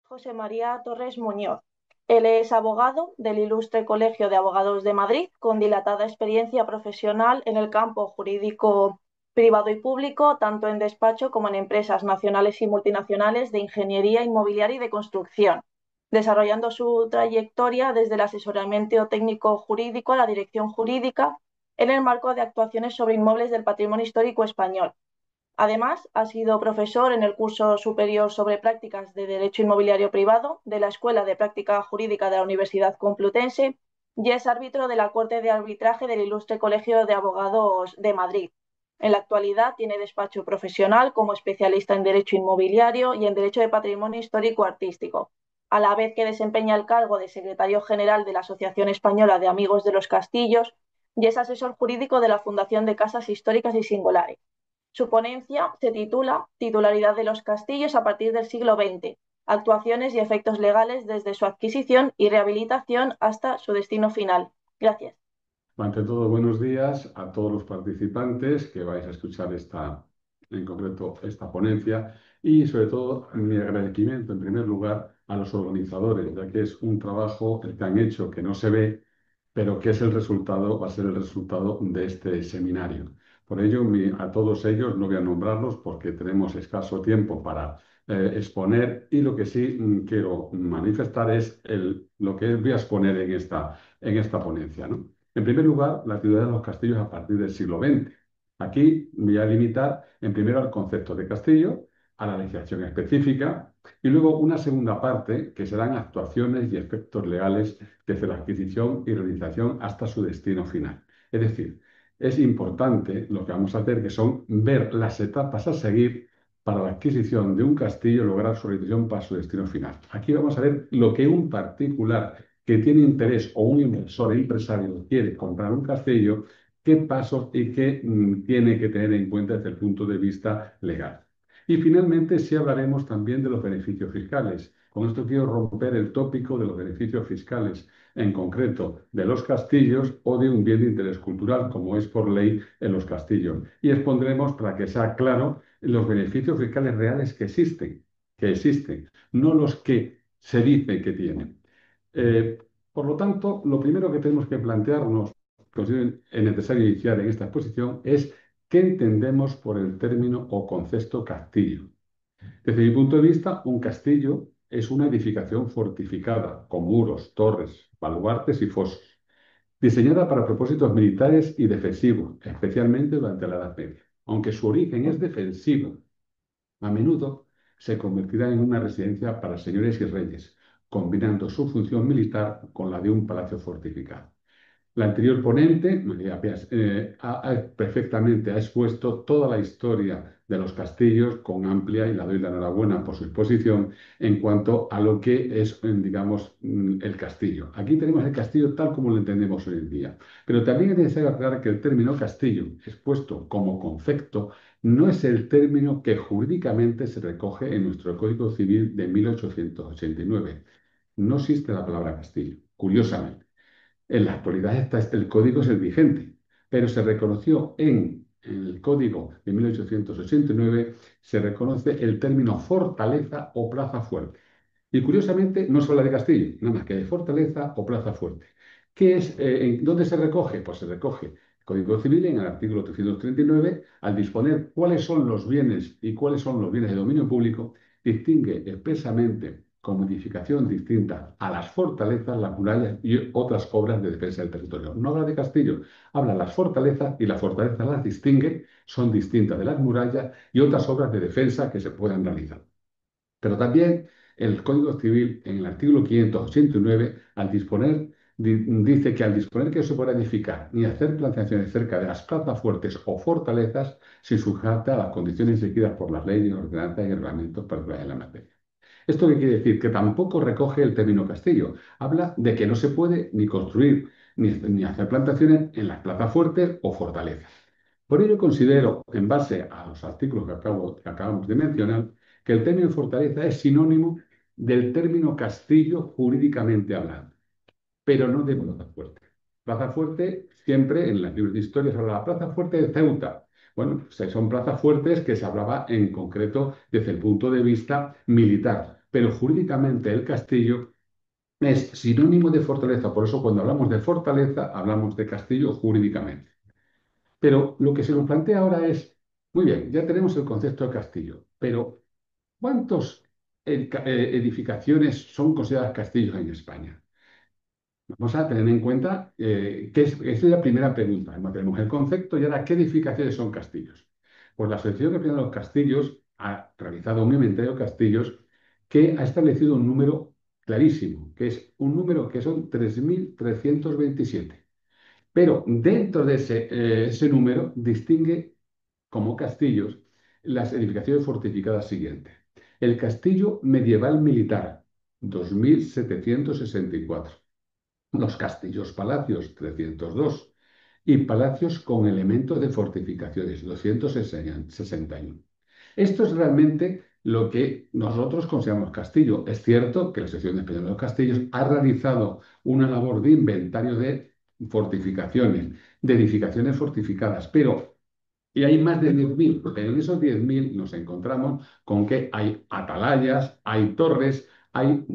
José María Torres Muñoz. Él es abogado del Ilustre Colegio de Abogados de Madrid, con dilatada experiencia profesional en el campo jurídico privado y público, tanto en despacho como en empresas nacionales y multinacionales de ingeniería inmobiliaria y de construcción, desarrollando su trayectoria desde el asesoramiento técnico jurídico a la dirección jurídica en el marco de actuaciones sobre inmuebles del patrimonio histórico español. Además, ha sido profesor en el curso superior sobre prácticas de Derecho Inmobiliario Privado de la Escuela de Práctica Jurídica de la Universidad Complutense y es árbitro de la Corte de Arbitraje del Ilustre Colegio de Abogados de Madrid. En la actualidad tiene despacho profesional como especialista en Derecho Inmobiliario y en Derecho de Patrimonio Histórico Artístico, a la vez que desempeña el cargo de secretario general de la Asociación Española de Amigos de los Castillos y es asesor jurídico de la Fundación de Casas Históricas y Singulares. Su ponencia se titula Titularidad de los castillos a partir del siglo XX, actuaciones y efectos legales desde su adquisición y rehabilitación hasta su destino final. Gracias. Ante todo, buenos días a todos los participantes que vais a escuchar en concreto esta ponencia y sobre todo mi agradecimiento en primer lugar a los organizadores, ya que es un trabajo el que han hecho que no se ve, pero que es el resultado, va a ser el resultado de este seminario. Por ello, a todos ellos no voy a nombrarlos porque tenemos escaso tiempo para exponer y lo que sí quiero manifestar es lo que voy a exponer en esta ponencia, ¿no? En primer lugar, la ciudad de los castillos a partir del siglo XX. Aquí me voy a limitar en primero al concepto de castillo, a la legislación específica y luego una segunda parte que serán actuaciones y efectos legales desde la adquisición y realización hasta su destino final. Es decir, es importante lo que vamos a hacer, que son ver las etapas a seguir para la adquisición de un castillo, lograr su realización para su destino final. Aquí vamos a ver lo que un particular que tiene interés o un inversor e empresario quiere comprar un castillo, qué pasos y qué tiene que tener en cuenta desde el punto de vista legal. Y finalmente, sí hablaremos también de los beneficios fiscales. Con esto quiero romper el tópico de los beneficios fiscales, en concreto de los castillos o de un bien de interés cultural, como es por ley en los castillos. Y expondremos, para que sea claro, los beneficios fiscales reales que existen, no los que se dice que tienen. Por lo tanto, lo primero que tenemos que plantearnos, considero necesario iniciar en esta exposición, es qué entendemos por el término o concepto castillo. Desde mi punto de vista, un castillo es una edificación fortificada, con muros, torres, baluartes y fosos, diseñada para propósitos militares y defensivos, especialmente durante la Edad Media. Aunque su origen es defensivo, a menudo se convertirá en una residencia para señores y reyes, combinando su función militar con la de un palacio fortificado. La anterior ponente, María Pías, perfectamente ha expuesto toda la historia de los castillos con amplia, y le doy la enhorabuena por su exposición, en cuanto a lo que es, digamos, el castillo. Aquí tenemos el castillo tal como lo entendemos hoy en día. Pero también es necesario aclarar que el término castillo, expuesto como concepto, no es el término que jurídicamente se recoge en nuestro Código Civil de 1889. No existe la palabra castillo, curiosamente. En la actualidad el código es el vigente, pero se reconoció en el código de 1889, se reconoce el término fortaleza o plaza fuerte. Y curiosamente no se habla de castillo, nada más que de fortaleza o plaza fuerte. ¿Dónde se recoge? Pues se recoge el Código Civil en el artículo 339, al disponer cuáles son los bienes y cuáles son los bienes de dominio público, distingue expresamente como edificación distinta a las fortalezas, las murallas y otras obras de defensa del territorio. No habla de castillo, habla de las fortalezas y las fortalezas las distingue, son distintas de las murallas y otras obras de defensa que se puedan realizar. Pero también el Código Civil, en el artículo 589, dice que al disponer que no se pueda edificar ni hacer plantaciones cerca de las plazas fuertes o fortalezas, se sujeta a las condiciones exigidas por las leyes, ordenanzas y reglamentos particulares en la materia. ¿Esto qué quiere decir? Que tampoco recoge el término castillo. Habla de que no se puede ni construir ni hacer plantaciones en las plazas fuertes o fortalezas. Por ello considero, en base a los artículos que acabamos de mencionar, que el término fortaleza es sinónimo del término castillo jurídicamente hablando, pero no de plaza fuerte. Plaza fuerte, siempre en los libros de historia se habla de la plaza fuerte de Ceuta. Bueno, pues son plazas fuertes que se hablaba en concreto desde el punto de vista militar, pero jurídicamente el castillo es sinónimo de fortaleza. Por eso cuando hablamos de fortaleza, hablamos de castillo jurídicamente. Pero lo que se nos plantea ahora es, muy bien, ya tenemos el concepto de castillo, pero ¿cuántas edificaciones son consideradas castillos en España? Vamos a tener en cuenta esa es la primera pregunta. Tenemos el concepto y ahora, ¿qué edificaciones son castillos? Pues la Asociación Española de los Castillos ha realizado un inventario de castillos que ha establecido un número clarísimo, que es un número que son 3.327. Pero dentro de ese número distingue como castillos las edificaciones fortificadas siguientes. El castillo medieval militar, 2.764. Los castillos palacios, 302. Y palacios con elementos de fortificaciones, 261. Esto es realmente lo que nosotros consideramos castillo. Es cierto que la Asociación Española de los Castillos ha realizado una labor de inventario de fortificaciones, de edificaciones fortificadas, pero y hay más de 10.000, pero en esos 10.000 nos encontramos con que hay atalayas, hay torres, hay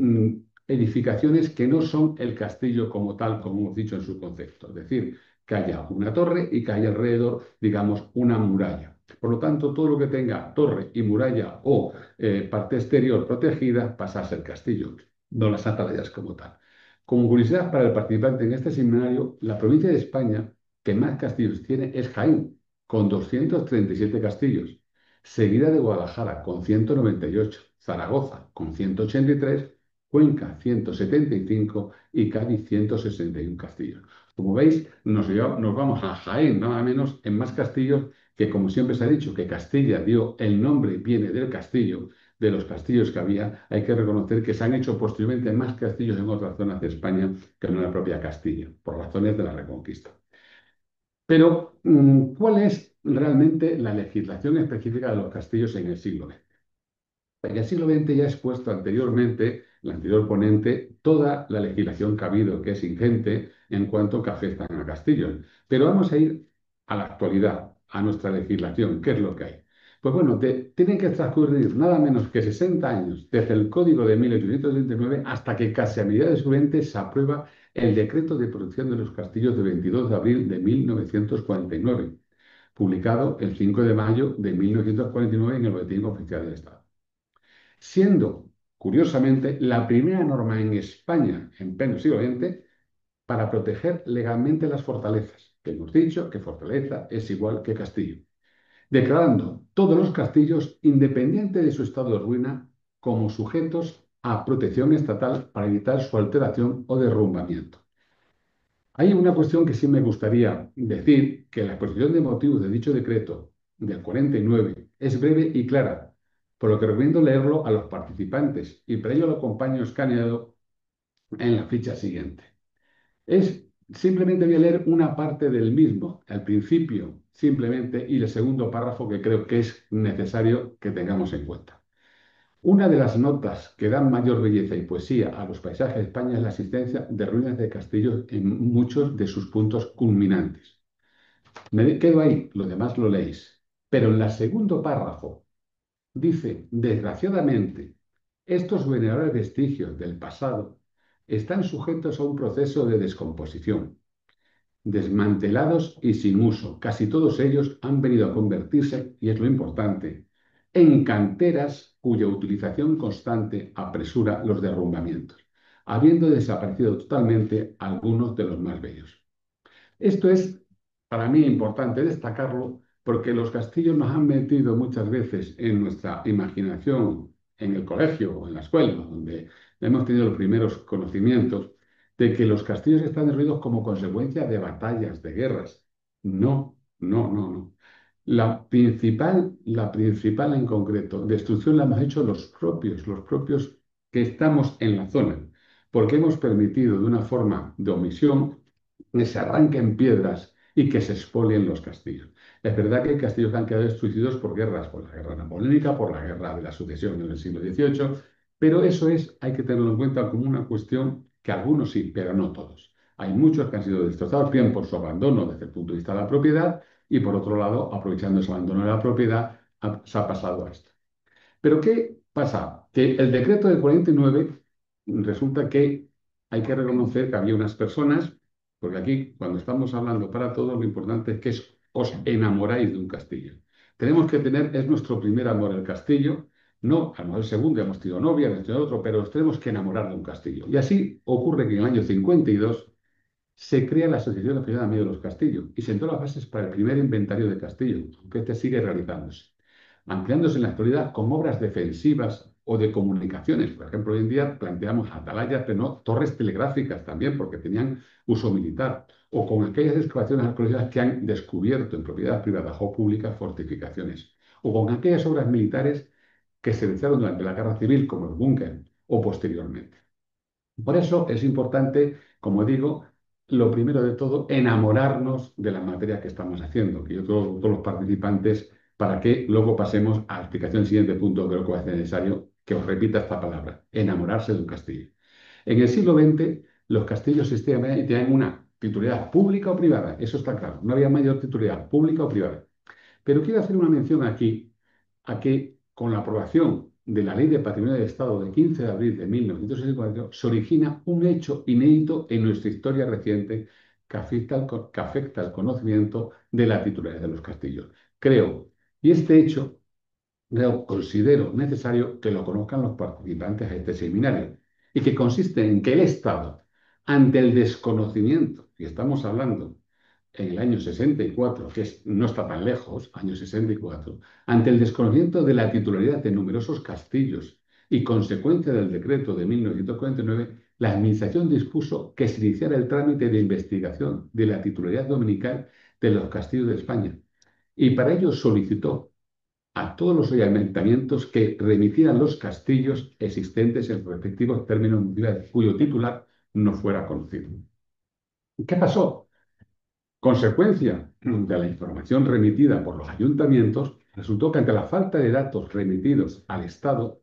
edificaciones que no son el castillo como tal, como hemos dicho en su concepto. Es decir, que haya una torre y que haya alrededor, digamos, una muralla. Por lo tanto, todo lo que tenga torre y muralla o parte exterior protegida pasa a ser castillo, no las atalayas como tal. Como curiosidad para el participante en este seminario, la provincia de España que más castillos tiene es Jaén, con 237 castillos, seguida de Guadalajara con 198, Zaragoza con 183, Cuenca 175 y Cádiz 161 castillos. Como veis, nos vamos a Jaén, nada menos, en más castillos que, como siempre se ha dicho, que Castilla dio el nombre, viene del castillo, de los castillos que había. Hay que reconocer que se han hecho posteriormente más castillos en otras zonas de España que en la propia Castilla, por razones de la Reconquista. Pero, ¿cuál es realmente la legislación específica de los castillos en el siglo XX? En el siglo XX ya he expuesto anteriormente, el anterior ponente, toda la legislación que ha habido, que es ingente en cuanto que afectan a castillos. Pero vamos a ir a la actualidad, a nuestra legislación, ¿qué es lo que hay? Pues bueno, tienen que transcurrir nada menos que 60 años desde el Código de 1839 hasta que casi a mediados de su 20 se aprueba el Decreto de Protección de los Castillos de 22 de abril de 1949, publicado el 5 de mayo de 1949 en el Boletín Oficial del Estado, siendo, curiosamente, la primera norma en España en pleno siglo XX para proteger legalmente las fortalezas, que hemos dicho que fortaleza es igual que castillo, declarando todos los castillos, independiente de su estado de ruina, como sujetos a protección estatal para evitar su alteración o derrumbamiento. Hay una cuestión que sí me gustaría decir, que la exposición de motivos de dicho decreto del 49 es breve y clara, por lo que recomiendo leerlo a los participantes y para ello lo acompaño escaneado en la ficha siguiente. Simplemente voy a leer una parte del mismo, al principio simplemente, y el segundo párrafo que creo que es necesario que tengamos en cuenta. Una de las notas que dan mayor belleza y poesía a los paisajes de España es la existencia de ruinas de castillos en muchos de sus puntos culminantes. Me quedo ahí, lo demás lo leéis. Pero en el segundo párrafo dice, desgraciadamente, estos venerables vestigios del pasado están sujetos a un proceso de descomposición, desmantelados y sin uso. Casi todos ellos han venido a convertirse, y es lo importante, en canteras cuya utilización constante apresura los derrumbamientos, habiendo desaparecido totalmente algunos de los más bellos. Esto es para mí importante destacarlo porque los castillos nos han metido muchas veces en nuestra imaginación, en el colegio o en la escuela, donde hemos tenido los primeros conocimientos de que los castillos están destruidos como consecuencia de batallas, de guerras. No, no, no, no. La principal en concreto, destrucción la hemos hecho los propios que estamos en la zona, porque hemos permitido de una forma de omisión que se arranquen piedras y que se expolien los castillos. Es verdad que hay castillos que han quedado destruidos por guerras, por la guerra napoleónica, por la guerra de la sucesión en el siglo XVIII, pero eso hay que tenerlo en cuenta como una cuestión que algunos sí, pero no todos. Hay muchos que han sido destrozados, bien por su abandono desde el punto de vista de la propiedad y por otro lado, aprovechando ese abandono de la propiedad, se ha pasado a esto. Pero ¿qué Pasa que el decreto del 49 resulta que hay que reconocer que había unas personas, porque aquí cuando estamos hablando para todos, lo importante es que os enamoráis de un castillo. Tenemos que tener, es nuestro primer amor el castillo, no, a lo mejor el segundo, hemos tenido novia, hemos tenido otro, pero nos tenemos que enamorar de un castillo. Y así ocurre que en el año 52 se crea la Asociación Nacional de Amigos de los Castillos y sentó las bases para el primer inventario de castillos, que este sigue realizándose, ampliándose en la actualidad con obras defensivas o de comunicaciones. Por ejemplo, hoy en día planteamos atalayas, pero no torres telegráficas también, porque tenían uso militar, o con aquellas excavaciones arqueológicas que han descubierto en propiedad privada o pública fortificaciones, o con aquellas obras militares que se realizaron durante la Guerra Civil, como el búnker, o posteriormente. Por eso es importante, como digo, lo primero de todo, enamorarnos de la materia que estamos haciendo, que yo creo todos los participantes, para que luego pasemos a la explicación del siguiente punto, creo que va a ser necesario que os repita esta palabra, enamorarse de un castillo. En el siglo XX, los castillos sistemáticamente tenían una titularidad pública o privada, eso está claro, no había mayor titularidad pública o privada. Pero quiero hacer una mención aquí a que con la aprobación de la Ley de Patrimonio del Estado del 15 de abril de 1964 se origina un hecho inédito en nuestra historia reciente que afecta al conocimiento de la titularidad de los castillos. Creo, y este hecho considero necesario que lo conozcan los participantes a este seminario, y que consiste en que el Estado, ante el desconocimiento, y estamos hablando en el año 64, no está tan lejos, año 64, ante el desconocimiento de la titularidad de numerosos castillos y consecuencia del decreto de 1949, la Administración dispuso que se iniciara el trámite de investigación de la titularidad dominical de los castillos de España, y para ello solicitó a todos los ayuntamientos que remitieran los castillos existentes en sus respectivos términos municipales, cuyo titular no fuera conocido. ¿Qué pasó? Consecuencia de la información remitida por los ayuntamientos, resultó que ante la falta de datos remitidos al Estado,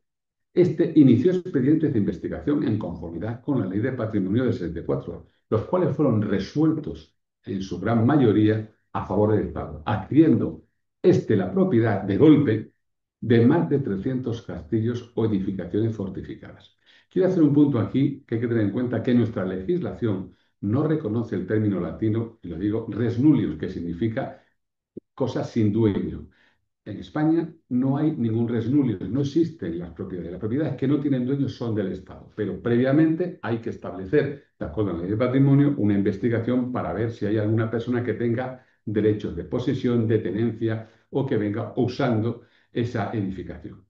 este inició expedientes de investigación en conformidad con la Ley de Patrimonio del 64, los cuales fueron resueltos en su gran mayoría a favor del Estado, adquiriendo la propiedad de golpe de más de 300 castillos o edificaciones fortificadas. Quiero hacer un punto aquí que hay que tener en cuenta que nuestra legislación no reconoce el término latino, y lo digo, res nullius, que significa cosas sin dueño. En España no hay ningún res nullius, no existen las propiedades. Las propiedades que no tienen dueños son del Estado, pero previamente hay que establecer, de acuerdo a la ley de patrimonio, una investigación para ver si hay alguna persona que tenga derechos de posesión, de tenencia o que venga usando esa edificación.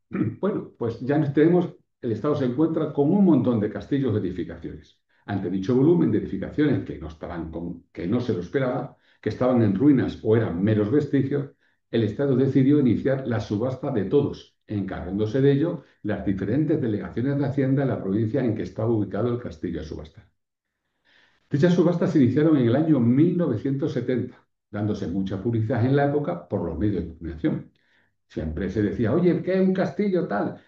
Bueno, pues ya nos tenemos, el Estado se encuentra con un montón de castillos de edificaciones. Ante dicho volumen de edificaciones que no estaban que no se lo esperaba, que estaban en ruinas o eran meros vestigios, el Estado decidió iniciar la subasta de todos, encargándose de ello las diferentes delegaciones de Hacienda en la provincia en que estaba ubicado el castillo a subasta. Dichas subastas se iniciaron en el año 1970, dándose mucha publicidad en la época por los medios de comunicación. Siempre se decía, oye, ¿qué es un castillo tal?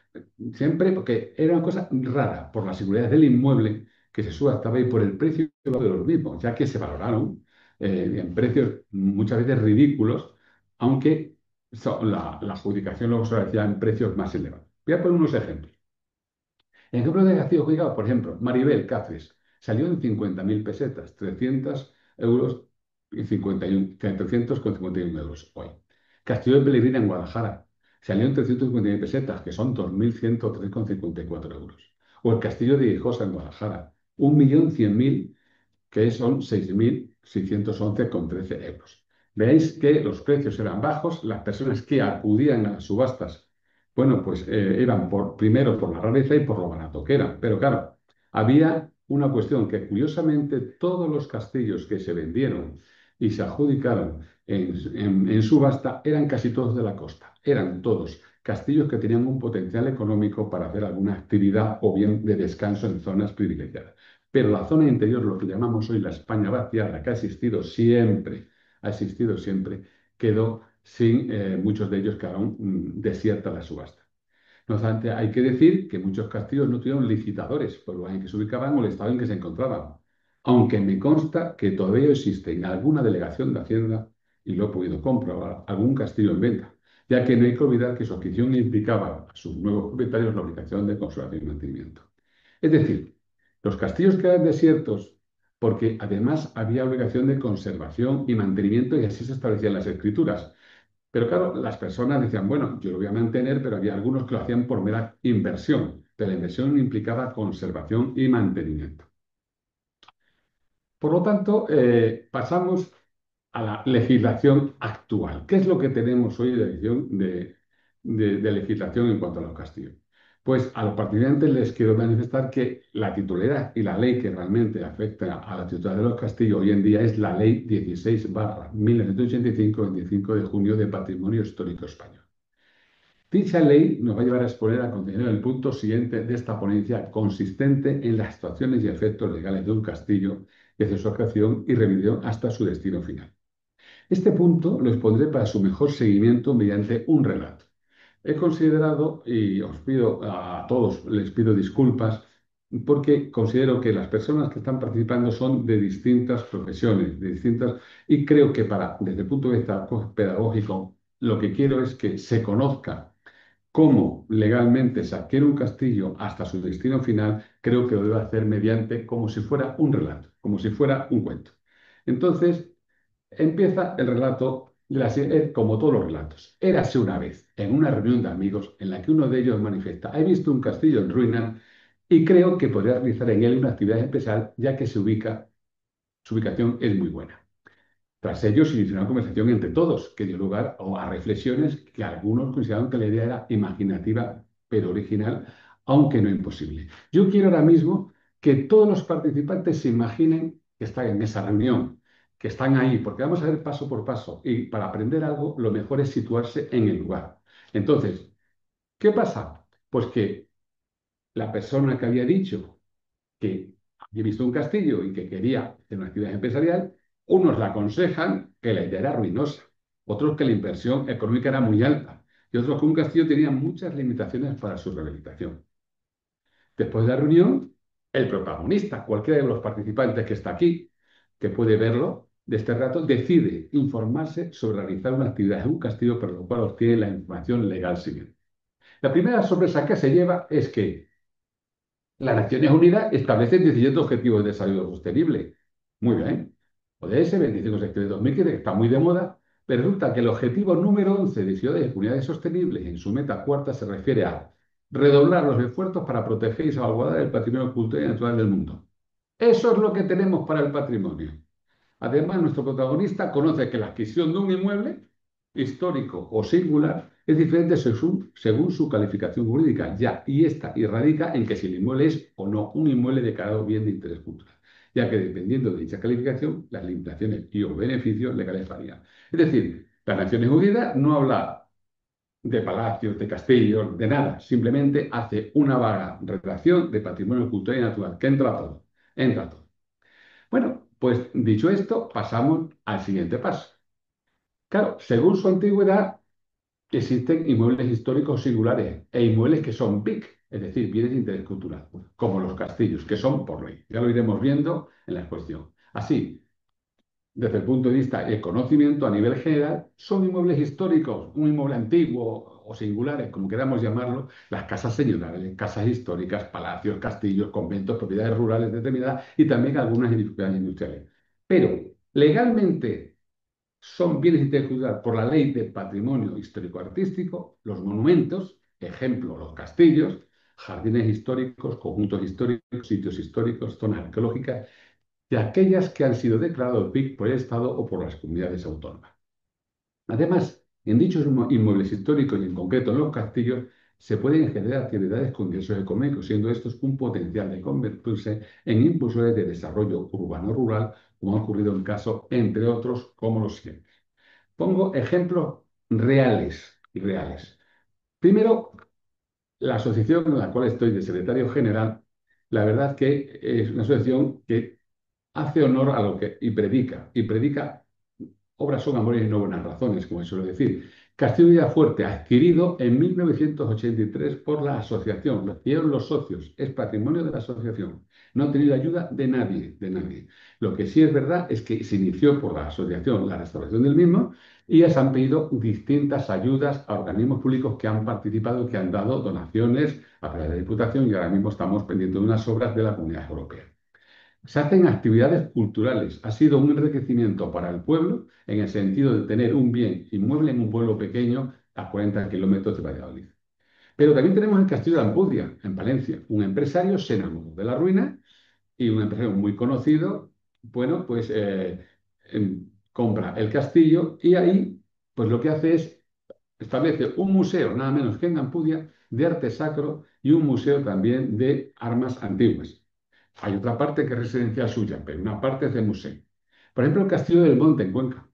Siempre porque era una cosa rara por la seguridad del inmueble que se subastaba y por el precio de los mismos, ya que se valoraron en precios muchas veces ridículos, aunque la adjudicación luego se hacía en precios más elevados. Voy a poner unos ejemplos. En ejemplo de castillo juzgado, por ejemplo, Maribel Cáceres salió en 50.000 pesetas, 300 euros y 51, 300,51 euros hoy. Castillo de Pellegrina en Guadalajara salió en 350.000 pesetas, que son 2.103,54 euros. O el Castillo de Hinojosa en Guadalajara, 1.100.000, que son 6.611,13 euros. Veáis que los precios eran bajos, las personas que acudían a las subastas, bueno, pues eran primero por la rareza y por lo barato que eran. Pero claro, había una cuestión que curiosamente todos los castillos que se vendieron y se adjudicaron en subasta eran casi todos de la costa. Eran todos castillos que tenían un potencial económico para hacer alguna actividad o bien de descanso en zonas privilegiadas. Pero la zona interior, lo que llamamos hoy la España vaciada, que ha existido siempre, quedó sin, muchos de ellos quedaron desiertas la subasta. No obstante, hay que decir que muchos castillos no tuvieron licitadores por el lugar en que se ubicaban o el estado en que se encontraban, aunque me consta que todavía existe en alguna delegación de Hacienda, y lo he podido comprobar, algún castillo en venta. ya que no hay que olvidar que su adquisición implicaba a sus nuevos propietarios la obligación de conservación y mantenimiento. Es decir, los castillos quedan desiertos porque además había obligación de conservación y mantenimiento y así se establecían las escrituras. Pero claro, las personas decían, bueno, yo lo voy a mantener, pero había algunos que lo hacían por mera inversión, pero la inversión implicaba conservación y mantenimiento. Por lo tanto, pasamos a la legislación actual. ¿Qué es lo que tenemos hoy de legislación en cuanto a los castillos? Pues a los participantes les quiero manifestar que la titularidad y la ley que realmente afecta a la titularidad de los castillos hoy en día es la Ley 16/1985, 25 de junio de Patrimonio Histórico Español. Dicha ley nos va a llevar a exponer a continuación el punto siguiente de esta ponencia, consistente en las situaciones y efectos legales de un castillo desde su creación y remisión hasta su destino final. Este punto lo expondré para su mejor seguimiento mediante un relato. He considerado, y os pido a todos, les pido disculpas, porque considero que las personas que están participando son de distintas profesiones, y creo que desde el punto de vista pedagógico, lo que quiero es que se conozca cómo legalmente se adquiere un castillo hasta su destino final, creo que lo debe hacer mediante como si fuera un relato, como si fuera un cuento. Entonces, empieza el relato como todos los relatos. Érase una vez, en una reunión de amigos, en la que uno de ellos manifiesta, he visto un castillo en ruinas y creo que podría realizar en él una actividad especial, ya que su ubicación es muy buena. Tras ello se inició una conversación entre todos, que dio lugar a reflexiones que algunos consideraron que la idea era imaginativa, pero original, aunque no imposible. Yo quiero ahora mismo que todos los participantes se imaginen que están en esa reunión, que están ahí, porque vamos a ver paso por paso. Y para aprender algo, lo mejor es situarse en el lugar. Entonces, ¿qué pasa? Pues que la persona que había dicho que había visto un castillo y que quería hacer una actividad empresarial, unos le aconsejan que la idea era ruinosa, otros que la inversión económica era muy alta y otros que un castillo tenía muchas limitaciones para su rehabilitación. Después de la reunión, el protagonista, cualquiera de los participantes que está aquí, que puede verlo de este rato, decide informarse sobre realizar una actividad en un castillo, para lo cual obtiene la información legal siguiente. La primera sorpresa que se lleva es que las Naciones Unidas establecen 17 objetivos de desarrollo sostenible. Muy bien. ODS 25 de septiembre de 2015, que está muy de moda, pero resulta que el objetivo número 11 de ciudades y comunidades sostenibles, en su meta cuarta, se refiere a redoblar los esfuerzos para proteger y salvaguardar el patrimonio cultural y natural del mundo. Eso es lo que tenemos para el patrimonio. Además, nuestro protagonista conoce que la adquisición de un inmueble histórico o singular es diferente según su calificación jurídica, y esta radica en que si el inmueble es o no un inmueble declarado bien de interés cultural, ya que dependiendo de dicha calificación, las limitaciones y o beneficios legales varían. Es decir, las Naciones Unidas no habla de palacios, de castillos, de nada, simplemente hace una vaga redacción de patrimonio cultural y natural, que entra todo, entra todo. Bueno, pues dicho esto, pasamos al siguiente paso. Claro, según su antigüedad, existen inmuebles históricos singulares e inmuebles que son BIC, es decir, bienes de interés cultural, como los castillos, que son por ley. Ya lo iremos viendo en la exposición. Así, desde el punto de vista del conocimiento a nivel general, son inmuebles históricos, un inmueble antiguo o singulares, como queramos llamarlo, las casas señoriales, casas históricas, palacios, castillos, conventos, propiedades rurales determinadas y también algunas edificaciones industriales. Pero legalmente son bienes de interés cultural por la Ley de Patrimonio Histórico-Artístico, los monumentos, ejemplo, los castillos, jardines históricos, conjuntos históricos, sitios históricos, zonas arqueológicas, de aquellas que han sido declarados BIC por el Estado o por las comunidades autónomas. Además, en dichos inmuebles históricos y en concreto en los castillos, se pueden generar actividades con ingresos económicos, siendo estos un potencial de convertirse en impulsores de desarrollo urbano-rural, como ha ocurrido en casos, entre otros, como los siguientes. Pongo ejemplos reales y reales. Primero, la asociación en la cual estoy de secretario general, la verdad que es una asociación que hace honor a lo que y predica obras son amores y no buenas razones, como se suele decir. Castillo de Villafuerte, adquirido en 1983 por la asociación, lo adquirieron los socios, es patrimonio de la asociación. No ha tenido ayuda de nadie, de nadie. Lo que sí es verdad es que se inició por la asociación la restauración del mismo y se han pedido distintas ayudas a organismos públicos que han participado y que han dado donaciones a través de la Diputación y ahora mismo estamos pendientes de unas obras de la Comunidad Europea. Se hacen actividades culturales. Ha sido un enriquecimiento para el pueblo en el sentido de tener un bien inmueble en un pueblo pequeño a 40 kilómetros de Valladolid. Pero también tenemos el Castillo de Alcudia, en Palencia. Un empresario se enamoró de la ruina y un empresario muy conocido, bueno, pues compra el castillo y ahí, pues lo que hace es establece un museo, nada menos que en Ampudia, de arte sacro y un museo también de armas antiguas. Hay otra parte que es residencial suya, pero una parte es de museo. Por ejemplo, el Castillo del Monte en Cuenca.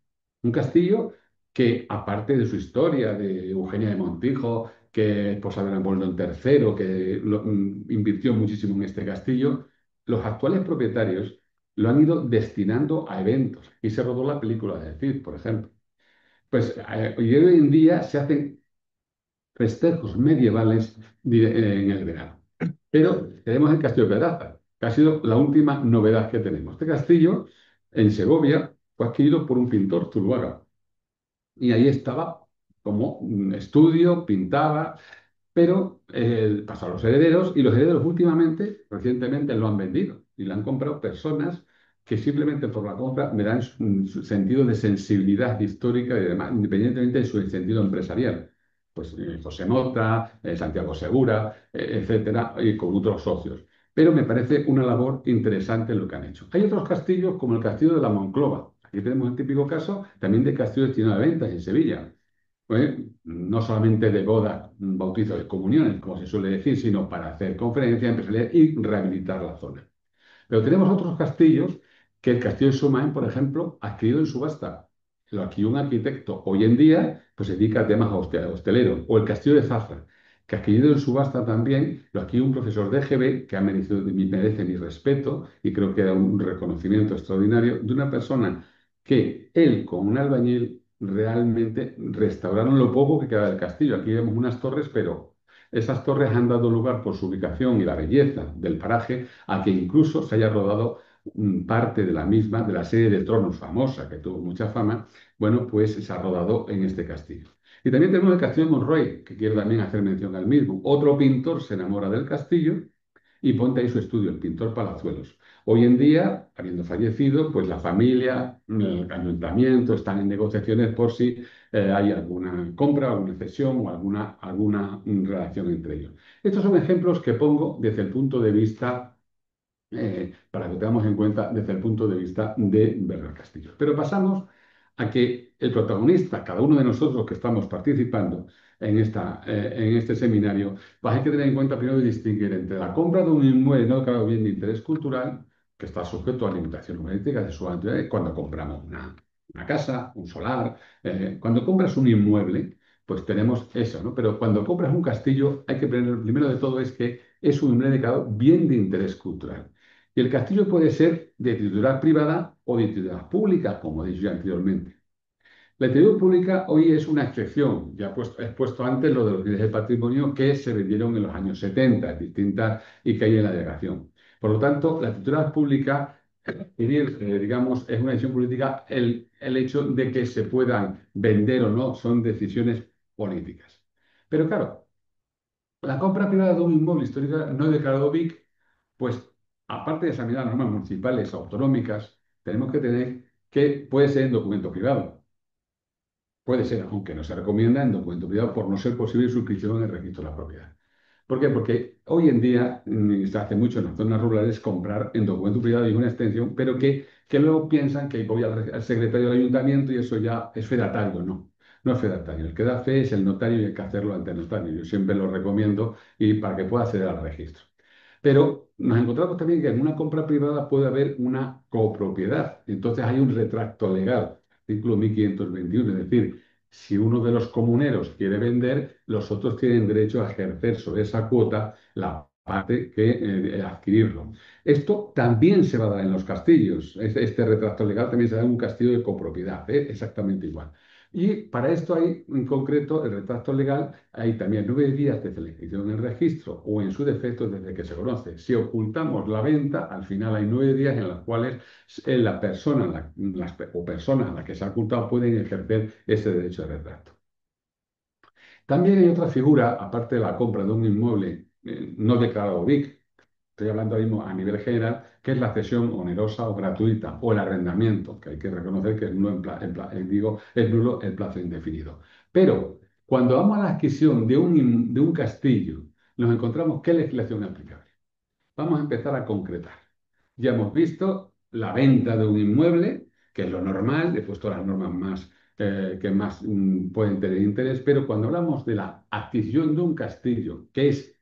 Un castillo que, aparte de su historia, de Eugenia de Montijo, que es esposa de Leopoldo III, que invirtió muchísimo en este castillo, los actuales propietarios lo han ido destinando a eventos. Y se rodó la película de Cid, por ejemplo. Pues y hoy en día se hacen festejos medievales en el verano. Pero tenemos el Castillo de Pedraza, que ha sido la última novedad que tenemos. Este castillo, en Segovia, fue adquirido por un pintor, Zuluaga, y ahí estaba como un estudio, pintaba, pero pasó a los herederos y los herederos últimamente, recientemente, lo han vendido y lo han comprado personas que simplemente por la compra me dan su sentido de sensibilidad histórica y demás, independientemente de su sentido empresarial. Pues José Mota, Santiago Segura, etcétera, y con otros socios. Pero me parece una labor interesante lo que han hecho. Hay otros castillos como el castillo de la Monclova. Aquí tenemos el típico caso también de castillo destinado a ventas en Sevilla, no solamente de bodas, bautizos y comuniones, como se suele decir, sino para hacer conferencias empresariales y rehabilitar la zona. Pero tenemos otros castillos que el castillo de Somain, por ejemplo, ha adquirido en subasta. Lo adquirió un arquitecto. Hoy en día, pues se dedica a temas hosteleros. O el castillo de Zafra, que ha adquirido en subasta también, lo adquirió un profesor de GB, que merece mi respeto y creo que da un reconocimiento extraordinario de una persona que él, con un albañil, realmente restauraron lo poco que queda del castillo. Aquí vemos unas torres, pero esas torres han dado lugar por su ubicación y la belleza del paraje a que incluso se haya rodado parte de la misma, de la serie de Tronos famosa, que tuvo mucha fama, bueno, pues se ha rodado en este castillo. Y también tenemos el castillo de Monroy, que quiero también hacer mención al mismo. Otro pintor se enamora del castillo y ponte ahí su estudio, el pintor Palazuelos. Hoy en día, habiendo fallecido, pues la familia, el ayuntamiento están en negociaciones por si hay alguna compra, alguna cesión o alguna relación entre ellos. Estos son ejemplos que pongo desde el punto de vista para que tengamos en cuenta desde el punto de vista de Bernal Castillo. Pero pasamos a que el protagonista, cada uno de nosotros que estamos participando en este seminario, pues hay que tener en cuenta primero distinguir entre la compra de un inmueble no declarado bien de interés cultural, que está sujeto a limitación urbanística de su actividad, cuando compramos una casa, un solar, cuando compras un inmueble, pues tenemos eso, ¿no? Pero cuando compras un castillo, hay que tener, primero de todo es que es un inmueble declarado bien de interés cultural. Y el castillo puede ser de titularidad privada o de titularidad pública, como he dicho ya anteriormente. La titularidad pública hoy es una excepción. Ya he puesto antes lo de los bienes del patrimonio que se vendieron en los años 70, distintas y que hay en la delegación. Por lo tanto, la titularidad pública, digamos, es una decisión política. El hecho de que se puedan vender o no son decisiones políticas. Pero claro, la compra privada de un inmueble histórico no declarado BIC, pues aparte de examinar las normas municipales, autonómicas, tenemos que tener que puede ser en documento privado. Puede ser, aunque no se recomienda, en documento privado por no ser posible su inscripción en el registro de la propiedad. ¿Por qué? Porque hoy en día se hace mucho en las zonas rurales comprar en documento privado y una extensión, pero que luego piensan que voy al secretario del ayuntamiento y eso ya es fedatario. No, no es fedatario. El que da fe es el notario y hay que hacerlo ante el notario. Yo siempre lo recomiendo y para que pueda acceder al registro. Pero nos encontramos también que en una compra privada puede haber una copropiedad. Entonces hay un retracto legal, artículo 1521, es decir, si uno de los comuneros quiere vender, los otros tienen derecho a ejercer sobre esa cuota la parte que adquirirlo. Esto también se va a dar en los castillos. Este retracto legal también se da en un castillo de copropiedad, exactamente igual. Y para esto hay, en concreto, el retracto legal, hay también 9 días desde la inscripción en el registro o en su defecto desde que se conoce. Si ocultamos la venta, al final hay 9 días en los cuales la persona o personas a las que se ha ocultado pueden ejercer ese derecho de retracto. También hay otra figura, aparte de la compra de un inmueble no declarado BIC, estoy hablando ahora mismo a nivel general, que es la cesión onerosa o gratuita o el arrendamiento, que hay que reconocer que es nulo, digo, es nulo el plazo indefinido. Pero cuando vamos a la adquisición de un castillo, nos encontramos qué legislación es aplicable. Vamos a empezar a concretar. Ya hemos visto la venta de un inmueble, que es lo normal, he puesto las normas que más pueden tener interés, pero cuando hablamos de la adquisición de un castillo, que es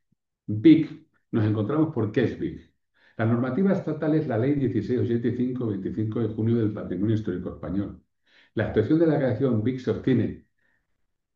BIC, nos encontramos por qué es BIC. La normativa estatal es la Ley 1685, 25 de junio del Patrimonio Histórico Español. La actuación de la creación BIC se obtiene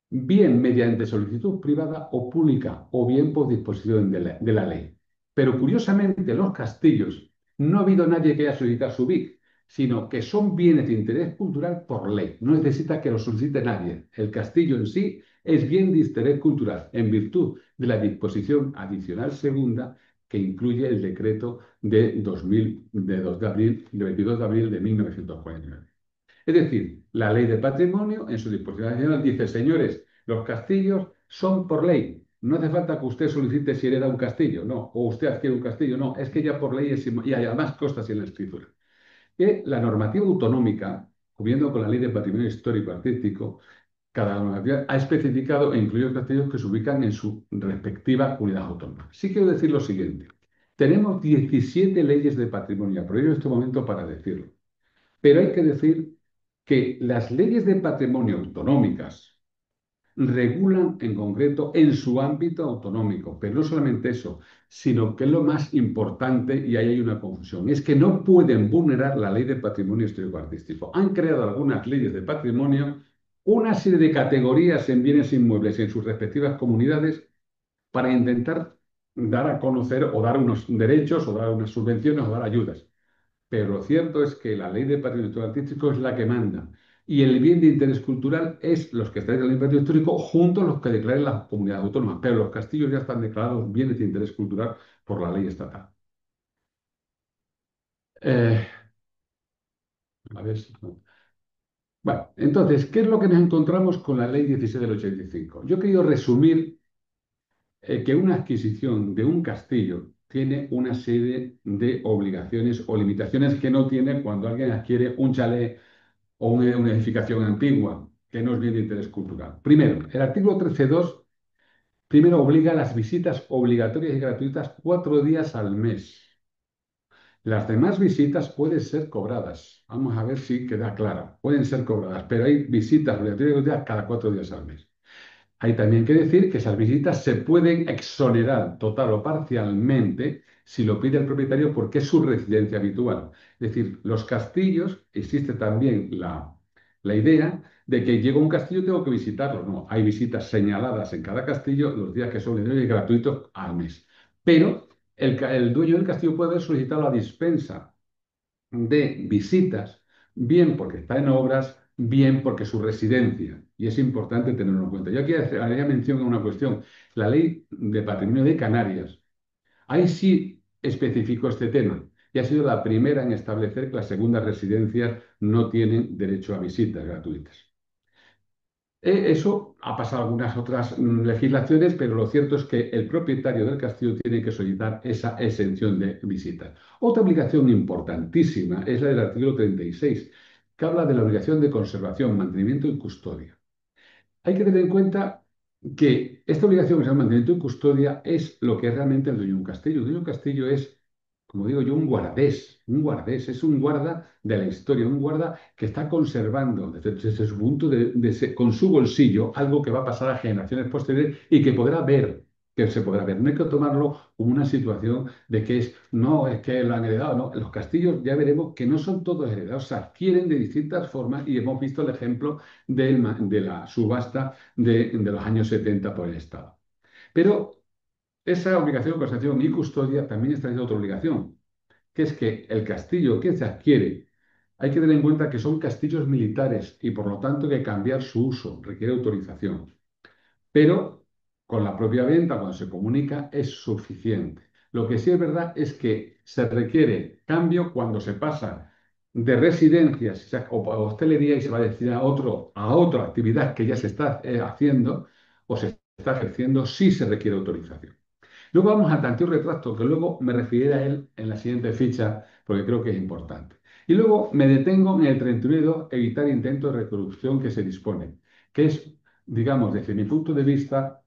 bien mediante solicitud privada o pública, o bien por disposición de la ley. Pero curiosamente, los castillos, no ha habido nadie que haya solicitado su BIC, sino que son bienes de interés cultural por ley. No necesita que lo solicite nadie. El castillo en sí es bien de interés cultural, en virtud de la disposición adicional segunda que incluye el decreto de 2000, de 2 de abril, de 22 de abril de 1949. Es decir, la ley de patrimonio, en su disposición adicional, dice, señores, los castillos son por ley. No hace falta que usted solicite si hereda un castillo, no, o usted adquiere un castillo, no, es que ya por ley y además consta así en la escritura. Que la normativa autonómica, cumpliendo con la ley de patrimonio histórico artístico, cada normativa ha especificado e incluido castillos que se ubican en su respectiva comunidad autónoma. Sí quiero decir lo siguiente. Tenemos 17 leyes de patrimonio, aprovecho este momento para decirlo. Pero hay que decir que las leyes de patrimonio autonómicas regulan en concreto en su ámbito autonómico, pero no solamente eso, sino que es lo más importante, y ahí hay una confusión, es que no pueden vulnerar la ley de patrimonio histórico-artístico. Han creado algunas leyes de patrimonio una serie de categorías en bienes inmuebles en sus respectivas comunidades para intentar dar a conocer o dar unos derechos o dar unas subvenciones o dar ayudas. Pero lo cierto es que la ley de patrimonio artístico es la que manda. Y el bien de interés cultural es los que están en el patrimonio histórico junto a los que declaren las comunidades autónomas. Pero los castillos ya están declarados bienes de interés cultural por la ley estatal. Eh, a ver si... Bueno, entonces, ¿qué es lo que nos encontramos con la ley 16 del 85? Yo he querido resumir que una adquisición de un castillo tiene una serie de obligaciones o limitaciones que no tiene cuando alguien adquiere un chalet o una edificación antigua, que no es bien de interés cultural. Primero, el artículo 13.2 primero obliga a las visitas obligatorias y gratuitas 4 días al mes. Las demás visitas pueden ser cobradas. Vamos a ver si queda claro. Pueden ser cobradas, pero hay visitas obligatorias y gratuitas cada 4 días al mes. Hay también que decir que esas visitas se pueden exonerar total o parcialmente si lo pide el propietario porque es su residencia habitual. Es decir, los castillos, existe también la idea de que llego a un castillo y tengo que visitarlo. No, hay visitas señaladas en cada castillo los días que son libres y gratuitos al mes. Pero el dueño del castillo puede haber solicitado la dispensa de visitas, bien porque está en obras, bien porque es su residencia. Y es importante tenerlo en cuenta. Yo aquí haría mención a una cuestión. La ley de patrimonio de Canarias, ahí sí especificó este tema y ha sido la primera en establecer que las segundas residencias no tienen derecho a visitas gratuitas. Eso ha pasado algunas otras legislaciones, pero lo cierto es que el propietario del castillo tiene que solicitar esa exención de visitas. Otra obligación importantísima es la del artículo 36, que habla de la obligación de conservación, mantenimiento y custodia. Hay que tener en cuenta que esta obligación que se llama mantenimiento y custodia es lo que es realmente el dueño de un castillo. El dueño de un castillo es, como digo yo, un guardés, es un guarda de la historia, un guarda que está conservando desde su punto con su bolsillo algo que va a pasar a generaciones posteriores y que podrá ver, que se podrá ver. No hay que tomarlo como una situación de que no, es que lo han heredado, no. Los castillos ya veremos que no son todos heredados, se adquieren de distintas formas y hemos visto el ejemplo de la subasta de los años 70 por el Estado. Pero esa obligación de conservación y custodia también está en otra obligación, que es que el castillo que se adquiere hay que tener en cuenta que son castillos militares y por lo tanto hay que cambiar su uso, requiere autorización. Pero con la propia venta, cuando se comunica, es suficiente. Lo que sí es verdad es que se requiere cambio cuando se pasa de residencias o a hostelería y se va a decir a otra actividad que ya se está haciendo o se está ejerciendo, sí se requiere autorización. Luego vamos al tanteo retracto, que luego me referiré a él en la siguiente ficha, porque creo que es importante. Y luego me detengo en el 32, evitar intentos de reproducción que se dispone, que es, digamos, desde mi punto de vista,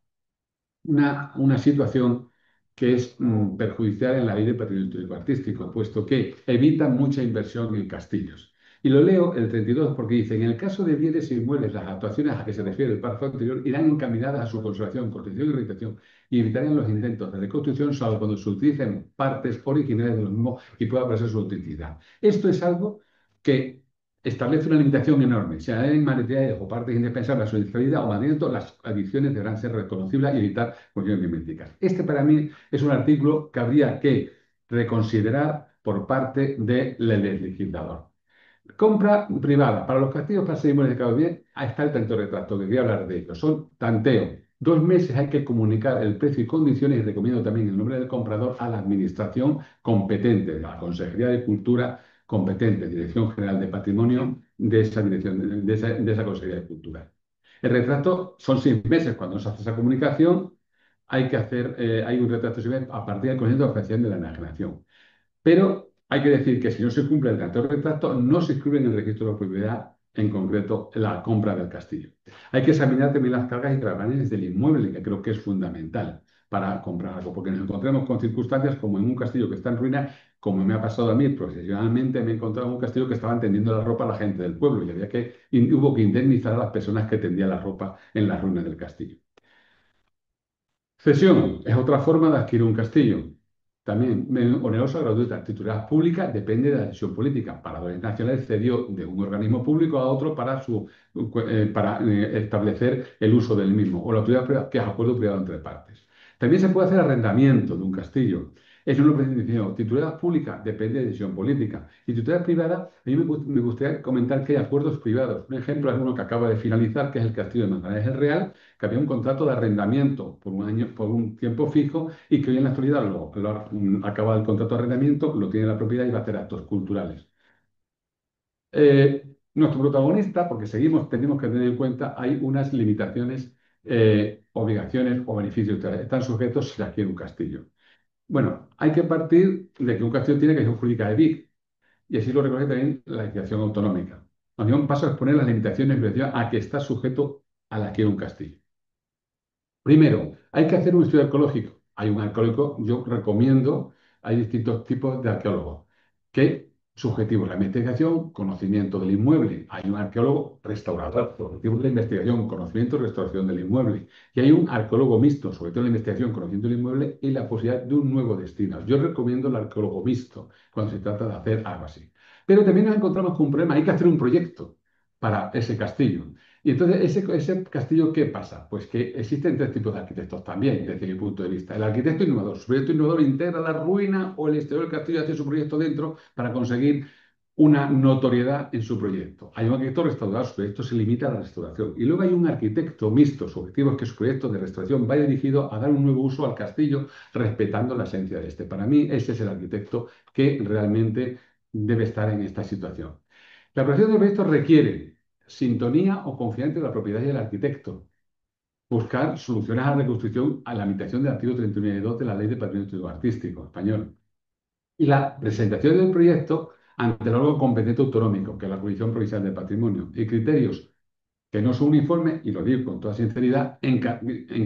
una situación que es perjudicial en la ley de patrimonio histórico artístico, puesto que evita mucha inversión en castillos. Y lo leo el 32 porque dice, en el caso de bienes e inmuebles, las actuaciones a que se refiere el párrafo anterior irán encaminadas a su conservación, protección y rehabilitación y evitarán los intentos de reconstrucción, salvo cuando se utilicen partes originales de los mismos y pueda aparecer su autenticidad. Esto es algo que establece una limitación enorme. Si hay materiales o partes indispensables a su disponibilidad o mantenimiento, las adiciones deberán ser reconocibles y evitar cuestiones miméticas. Este para mí es un artículo que habría que reconsiderar por parte del legislador. Compra privada. Para los castillos para seguir modificados bien, ahí está el tanteo retracto, que quería hablar de ello. Son tanteo. 2 meses hay que comunicar el precio y condiciones y recomiendo también el nombre del comprador a la administración competente, la Consejería de Cultura competente, Dirección General de Patrimonio de esa dirección, de esa Consejería de Cultura. El retrato son 6 meses. Cuando se hace esa comunicación, hay un retrato de 6 meses a partir del conocimiento de apreciación de la enajenación. Pero hay que decir que si no se cumple el tratado de retracto, no se inscribe en el registro de propiedad, en concreto la compra del castillo. Hay que examinar también las cargas y gravames del inmueble, que creo que es fundamental para comprar algo, porque nos encontramos con circunstancias como en un castillo que está en ruina, como me ha pasado a mí profesionalmente, me he encontrado en un castillo que estaban tendiendo la ropa a la gente del pueblo y hubo que indemnizar a las personas que tendían la ropa en las ruinas del castillo. Cesión es otra forma de adquirir un castillo. También onerosa gratuita. Titularidad pública depende de la decisión política. Paradores Nacionales cedió de un organismo público a otro para establecer el uso del mismo, o la autoridad privada, que es acuerdo privado entre partes. También se puede hacer arrendamiento de un castillo. Eso no lo diciendo. Titularidad pública depende de decisión política. Y titularidad privada, a mí me gustaría comentar que hay acuerdos privados. Un ejemplo es uno que acaba de finalizar, que es el castillo de Manzanares del Real, que había un contrato de arrendamiento por un año, por un tiempo fijo, y que hoy en la actualidad acaba el contrato de arrendamiento, lo tiene la propiedad y va a hacer actos culturales. Nuestro protagonista, porque tenemos que tener en cuenta, hay unas limitaciones, obligaciones o beneficios que están sujetos si se adquiere un castillo. Bueno, hay que partir de que un castillo tiene que ser jurídica de BIC, y así lo reconoce también la legislación autonómica. A mí un paso a exponer las limitaciones en relación a que está sujeto al adquirir un castillo. Primero, hay que hacer un estudio arqueológico. Hay un arqueólogo, yo recomiendo, hay distintos tipos de arqueólogos. ¿Qué subjetivos? La investigación, conocimiento del inmueble. Hay un arqueólogo restaurador, objetivo de la investigación, conocimiento y restauración del inmueble. Y hay un arqueólogo mixto, sobre todo en la investigación, conocimiento del inmueble y la posibilidad de un nuevo destino. Yo recomiendo el arqueólogo mixto cuando se trata de hacer algo así. Pero también nos encontramos con un problema, hay que hacer un proyecto para ese castillo. Y entonces, ese castillo, ¿qué pasa? Pues que existen 3 tipos de arquitectos también, desde mi punto de vista. El arquitecto innovador. Su proyecto innovador integra la ruina o el exterior del castillo y hace su proyecto dentro para conseguir una notoriedad en su proyecto. Hay un arquitecto restaurador, su proyecto se limita a la restauración. Y luego hay un arquitecto mixto, su objetivo es que su proyecto de restauración vaya dirigido a dar un nuevo uso al castillo, respetando la esencia de este. Para mí, ese es el arquitecto que realmente debe estar en esta situación. La aprobación del proyecto requiere sintonía o confianza entre la propiedad y el arquitecto. Buscar soluciones a la reconstrucción a la limitación del artículo 39.2 de la Ley de Patrimonio Histórico Artístico español. Y la presentación del proyecto ante el órgano competente autonómico, que es la Comisión Provincial de Patrimonio, y criterios que no son uniformes, y lo digo con toda sinceridad, en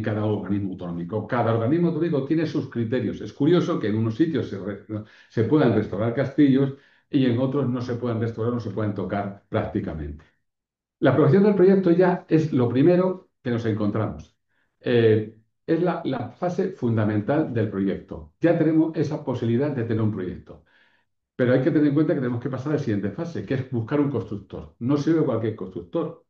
cada organismo autonómico. Cada organismo autonómico tiene sus criterios. Es curioso que en unos sitios se puedan restaurar castillos y en otros no se puedan restaurar, no se puedan tocar prácticamente. La aprobación del proyecto ya es lo primero que nos encontramos. Es la fase fundamental del proyecto. Ya tenemos esa posibilidad de tener un proyecto. Pero hay que tener en cuenta que tenemos que pasar a la siguiente fase, que es buscar un constructor. No sirve cualquier constructor.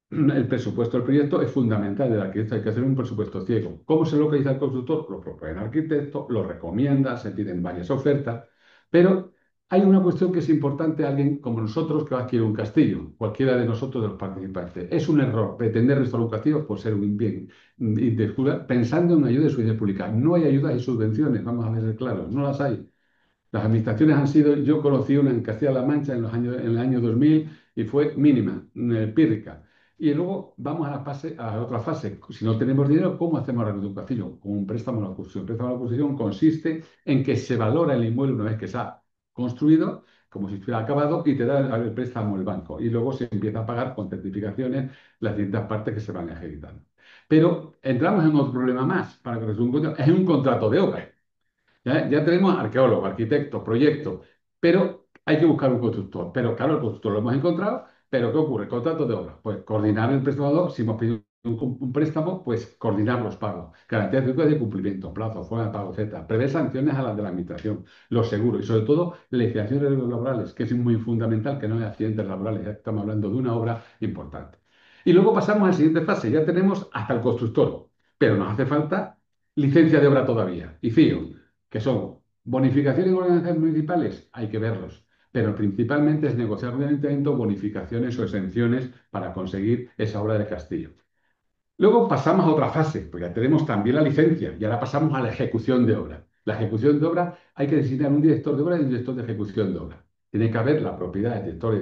El presupuesto del proyecto es fundamental del arquitecto, hay que hacer un presupuesto ciego. ¿Cómo se localiza el constructor? Lo propone el arquitecto, lo recomienda, se piden varias ofertas, pero hay una cuestión que es importante a alguien como nosotros que va a adquirir un castillo, cualquiera de nosotros de los participantes. Es un error pretender nuestro educativo por ser un bien pensando en ayuda y subvenciones públicas. No hay ayudas y subvenciones, vamos a ver claros, no las hay. Las administraciones han sido, yo conocí una en Castilla-La Mancha en el año 2000 y fue mínima, pírrica. Y luego vamos a a la otra fase. Si no tenemos dinero, ¿cómo hacemos la reeducación? Con un préstamo a la construcción. Un préstamo a la construcción consiste en que se valora el inmueble una vez que se ha construido, como si estuviera acabado, y te da el préstamo el banco. Y luego se empieza a pagar con certificaciones las distintas partes que se van ejecutando. Pero entramos en otro problema más, para que resulte es un contrato de obra. Ya tenemos arqueólogo, arquitecto, proyecto, pero hay que buscar un constructor. Pero claro, el constructor lo hemos encontrado, pero ¿qué ocurre? Contrato de obra. Pues coordinar el prestador, si hemos pedido un préstamo, pues coordinar los pagos. Garantías de cumplimiento, plazo, forma de pago, etcétera. Prever sanciones a las de la administración, los seguros y sobre todo legislación de riesgos laborales, que es muy fundamental que no haya accidentes laborales. Ya estamos hablando de una obra importante. Y luego pasamos a la siguiente fase. Ya tenemos hasta el constructor, pero nos hace falta licencia de obra todavía y FIO, que son bonificaciones en organizaciones municipales, hay que verlos, pero principalmente es negociar con el ayuntamiento bonificaciones o exenciones para conseguir esa obra de castillo. Luego pasamos a otra fase, porque ya tenemos también la licencia y ahora pasamos a la ejecución de obra. La ejecución de obra hay que designar un director de obra y un director de ejecución de obra. Tiene que haber la propiedad del director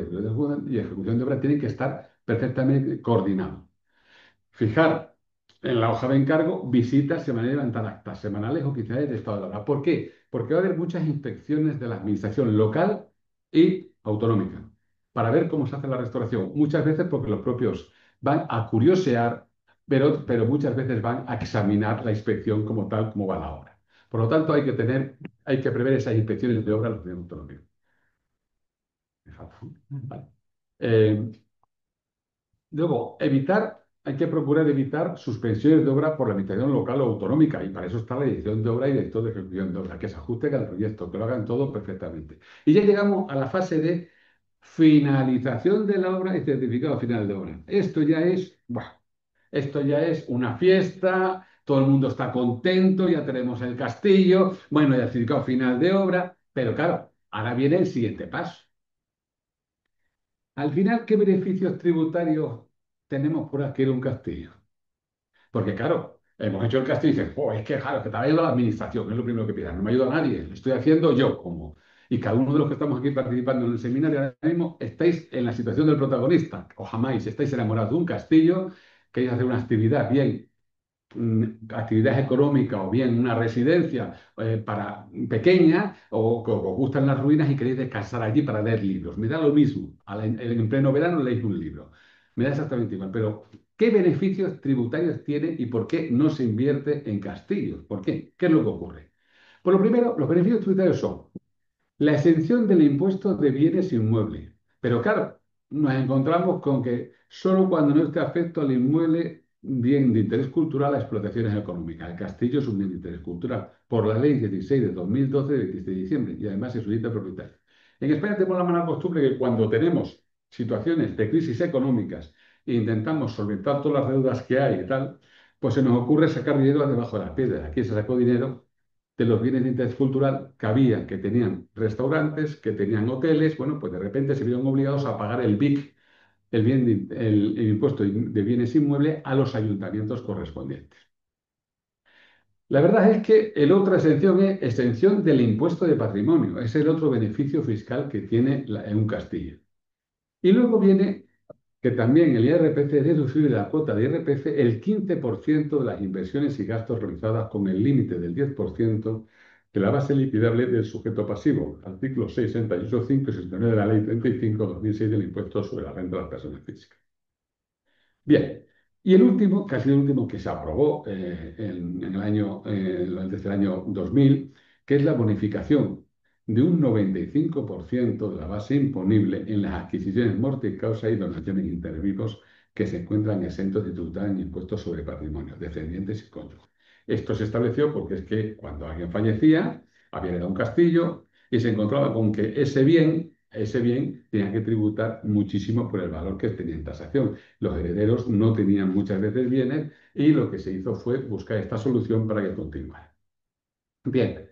y ejecución de obra tienen que estar perfectamente coordinados. Fijar en la hoja de encargo visitas semanales, levantar actas semanales o quincenales de estado de alarma. ¿Por qué? Porque va a haber muchas inspecciones de la administración local y autonómica para ver cómo se hace la restauración. Muchas veces porque los propios van a curiosear, pero muchas veces van a examinar la inspección como tal, como va la obra. Por lo tanto, hay que prever esas inspecciones de obra a los niveles autonómicos. Vale. Eh, Luego, hay que procurar evitar suspensiones de obra por la administración local o autonómica, y para eso está la dirección de obra y director de ejecución de obra, que se ajusten al proyecto, que lo hagan todo perfectamente. Y ya llegamos a la fase de finalización de la obra y certificado final de obra. Esto ya es una fiesta, todo el mundo está contento, ya tenemos el castillo, bueno, ya el certificado final de obra, pero claro, ahora viene el siguiente paso. Al final, ¿qué beneficios tributarios tenemos por adquirir un castillo? Porque claro, hemos hecho el castillo y dices, oh, es que claro, que te ha ayudado la administración, es lo primero que piensas, no me ayuda a nadie, lo estoy haciendo yo como. Y cada uno de los que estamos aquí participando en el seminario ahora mismo estáis en la situación del protagonista, o jamás estáis enamorados de un castillo, queréis hacer una actividad bien actividad económica o bien una residencia pequeña o que os gustan las ruinas y queréis descansar allí para leer libros. Me da lo mismo. En pleno verano leéis un libro. Me da exactamente igual. Pero, ¿qué beneficios tributarios tiene y por qué no se invierte en castillos? ¿Por qué? ¿Qué es lo que ocurre? Pues lo primero, los beneficios tributarios son la exención del impuesto de bienes inmuebles. Pero claro, nos encontramos con que solo cuando no esté afecto al inmueble bien de interés cultural a explotaciones económicas. El castillo es un bien de interés cultural por la ley 16 de 2012 de 26 de diciembre y además es solicita propietario. En España tenemos la mala costumbre que cuando tenemos situaciones de crisis económicas e intentamos solventar todas las deudas que hay y tal, pues se nos ocurre sacar dinero debajo de la piedra. Aquí se sacó dinero de los bienes de interés cultural que había, que tenían restaurantes, que tenían hoteles, bueno, pues de repente se vieron obligados a pagar el BIC, el impuesto de bienes inmuebles, a los ayuntamientos correspondientes. La verdad es que el otra exención es exención del impuesto de patrimonio, es el otro beneficio fiscal que tiene en un castillo. Y luego viene que también el IRPF es deducible de la cuota de IRPF el 15% de las inversiones y gastos realizadas con el límite del 10% de la base liquidable del sujeto pasivo, artículos 668.5 y 69 de la Ley 35/2006 del impuesto sobre la renta de las personas físicas. Bien, y el último, que ha sido el último que se aprobó en el año, desde el año 2000, que es la bonificación de un 95% de la base imponible en las adquisiciones morte y causa y donaciones intervivos que se encuentran exentos de tributar en impuestos sobre patrimonio, descendientes y cónyuges. Esto se estableció porque es que cuando alguien fallecía, había heredado un castillo y se encontraba con que ese bien tenía que tributar muchísimo por el valor que tenía en tasación. Los herederos no tenían muchas veces bienes y lo que se hizo fue buscar esta solución para que continuara. Bien,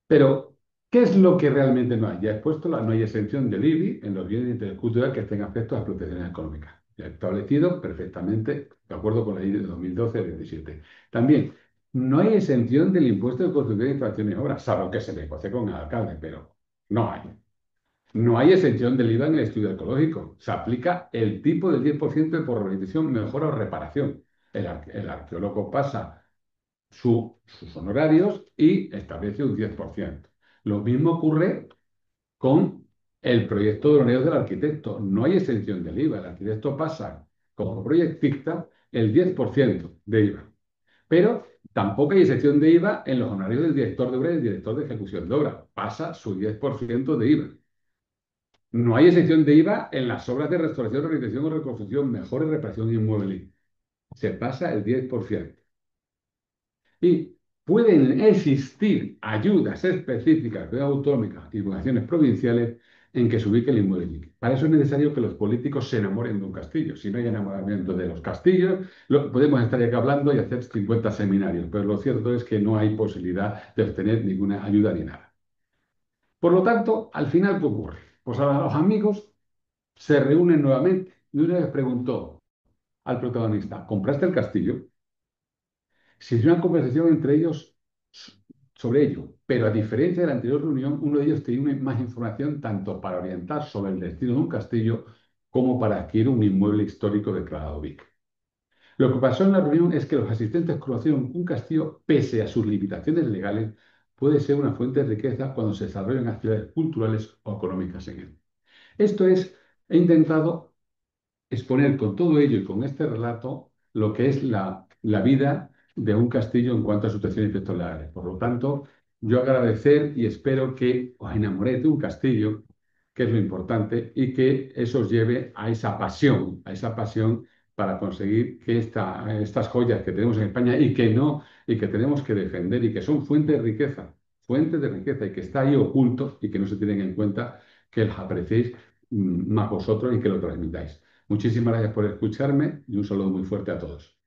pero ¿Qué es lo que realmente no hay? Ya he expuesto, no hay exención del IBI en los bienes de interés cultural que estén afectos a protección económica. Ya he establecido perfectamente, de acuerdo con la ley de 2012-27. También, no hay exención del impuesto de construcción de infracciones y obras, salvo que se negocie con el alcalde, pero no hay. No hay exención del IVA en el estudio ecológico. Se aplica el tipo del 10% por rehabilitación, mejora o reparación. El arqueólogo pasa sus honorarios y establece un 10%. Lo mismo ocurre con el proyecto de honorarios del arquitecto. No hay exención del IVA. El arquitecto pasa como proyectista el 10% de IVA. Pero tampoco hay exención de IVA en los honorarios del director de obra y del director de ejecución de obra. Pasa su 10% de IVA. No hay exención de IVA en las obras de restauración, rehabilitación o reconstrucción, mejora y reparación inmueble. Se pasa el 10%. Y pueden existir ayudas específicas de autonómicas y vocaciones provinciales en que se ubique el inmueble. Para eso es necesario que los políticos se enamoren de un castillo. Si no hay enamoramiento de los castillos, podemos estar aquí hablando y hacer 50 seminarios, pero lo cierto es que no hay posibilidad de obtener ninguna ayuda ni nada. Por lo tanto, al final, ¿qué ocurre? Pues ahora los amigos se reúnen nuevamente y una vez preguntó al protagonista, ¿compraste el castillo? Se hizo una conversación entre ellos sobre ello, pero a diferencia de la anterior reunión, uno de ellos tenía más información tanto para orientar sobre el destino de un castillo como para adquirir un inmueble histórico declarado BIC. Lo que pasó en la reunión es que los asistentes conocieron que un castillo, pese a sus limitaciones legales, puede ser una fuente de riqueza cuando se desarrollan actividades culturales o económicas en él. Esto es, he intentado exponer con todo ello y con este relato lo que es la vida de un castillo en cuanto a su protección y efectos legales. Por lo tanto, yo agradecer y espero que os enamoréis de un castillo, que es lo importante, y que eso os lleve a esa pasión para conseguir que estas joyas que tenemos en España y que no, y que tenemos que defender y que son fuentes de riqueza y que está ahí oculto y que no se tienen en cuenta, que las apreciéis más vosotros y que lo transmitáis. Muchísimas gracias por escucharme y un saludo muy fuerte a todos.